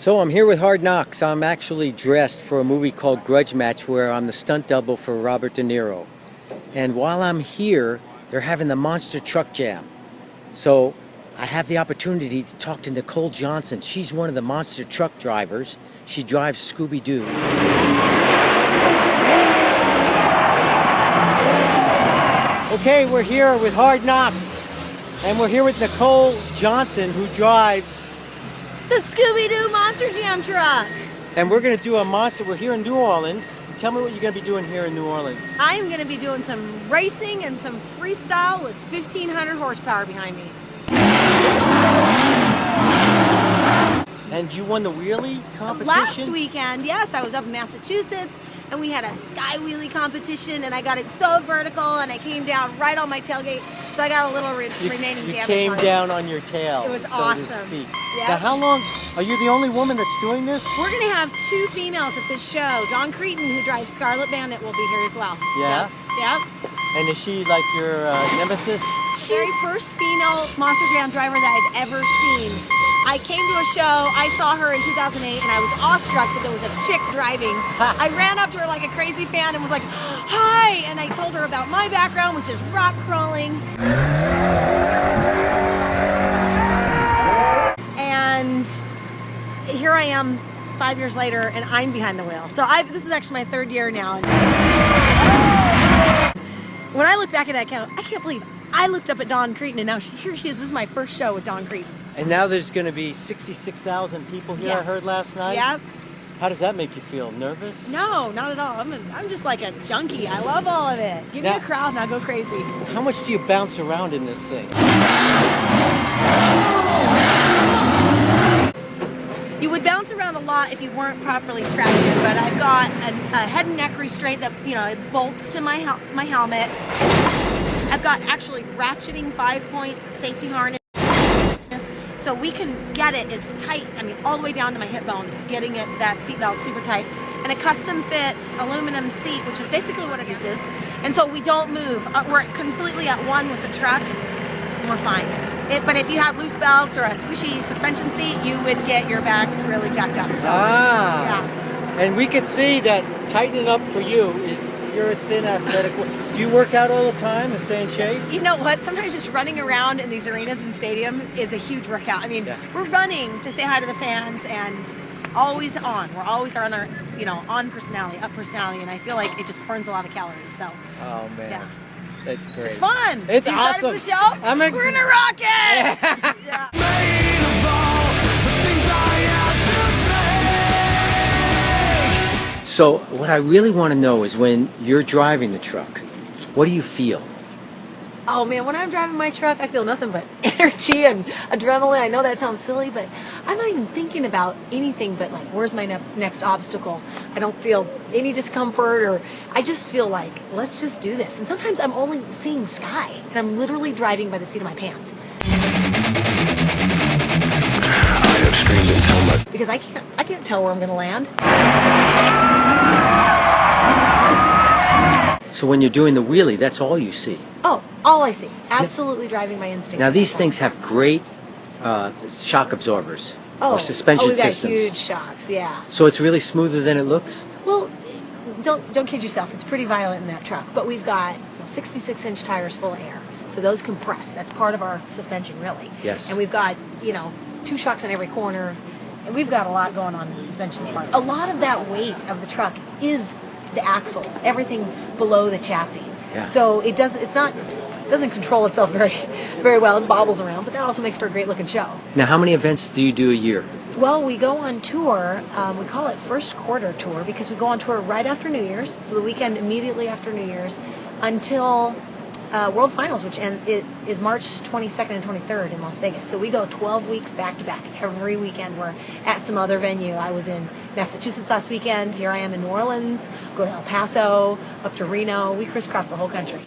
So I'm here with Hard Knocks. I'm actually dressed for a movie called Grudge Match where I'm the stunt double for Robert De Niro. And while I'm here, they're having the Monster Truck Jam. So I have the opportunity to talk to Nicole Johnson. She's one of the monster truck drivers. She drives Scooby-Doo. Okay, we're here with Hard Knocks. And we're here with Nicole Johnson, who drives the Scooby-Doo Monster Jam truck. And we're going to do a monster. We're here in New Orleans. Tell me what you're going to be doing here in New Orleans. I'm going to be doing some racing and some freestyle with 1,500 horsepower behind me. And you won the wheelie competition? Last weekend, yes. I was up in Massachusetts, and we had a sky wheelie competition, and I got it so vertical, and I came down right on my tailgate, so I got a little remaining damage. You came down on your tail, it was so awesome. to speak. Yep. Now, how long? Are you the only woman that's doing this? We're going to have two females at this show. Dawn Cretin, who drives Scarlet Bandit, will be here as well. Yeah? Yep. And is she like your nemesis? Very first female Monster Jam driver that I've ever seen. I came to a show, I saw her in 2008, and I was awestruck that there was a chick driving. I ran up to her like a crazy fan and was like, hi! And I told her about my background, which is rock crawling. And here I am 5 years later, and I'm behind the wheel. So this is actually my third year now. When I look back at that account, I can't believe I looked up at Dawn Cretin, and now here she is. This is my first show with Dawn Cretin. And now there's going to be 66,000 people here, yes. I heard last night. Yep. How does that make you feel? Nervous? No, not at all. I'm just like a junkie. I love all of it. Give me a crowd and I'll go crazy. How much do you bounce around in this thing? You would bounce around a lot if you weren't properly strapped in, but I've got a head and neck restraint that, it bolts to my helmet. I've got actually ratcheting 5-point safety harness, so we can get it as tight, all the way down to my hip bones, getting that seatbelt super tight. And a custom fit aluminum seat, which is basically what it uses. And so we don't move. We're completely at one with the truck, and we're fine. But if you had loose belts or a squishy suspension seat, you would get your back really jacked up. So, yeah. And we could see that tightening up for you is you're a thin, athletic. Do you work out all the time and stay in shape? You know what? Sometimes just running around in these arenas and stadium is a huge workout. We're running to say hi to the fans and always on. We're always on our, on personality, up personality, and I feel like it just burns a lot of calories. So. Oh man. Yeah. That's great. It's fun. It's awesome. Excited for the show? We're gonna rock it. Yeah. So what I really want to know is when you're driving the truck, what do you feel? Oh man, when I'm driving my truck, I feel nothing but energy and adrenaline. I know that sounds silly, but I'm not even thinking about anything but like, where's my next obstacle? I don't feel any discomfort, or I just feel like, let's just do this. And sometimes I'm only seeing sky, and I'm literally driving by the seat of my pants. I have screamed it so much. Because I can't tell where I'm going to land. So when you're doing the wheelie, that's all you see? Oh, all I see. Absolutely driving my instinct. Now these things have great shock absorbers or suspension we've got systems. Huge shocks, yeah. So it's really smoother than it looks? Well, don't kid yourself. It's pretty violent in that truck. But we've got 66-inch tires full of air. So those compress. That's part of our suspension, really. Yes. And we've got, 2 shocks in every corner. And we've got a lot going on in the suspension part. A lot of that weight of the truck is the axles, everything below the chassis. Yeah. So it doesn't control itself very well. It bobbles around, but that also makes for a great looking show. Now, how many events do you do a year? Well, we go on tour. We call it first quarter tour because we go on tour right after New Year's, so the weekend immediately after New Year's, until World Finals, which is March 22nd and 23rd in Las Vegas. So we go 12 weeks back to back. Every weekend we're at some other venue. I was in Massachusetts last weekend. Here I am in New Orleans. Go to El Paso, up to Reno. We crisscross the whole country.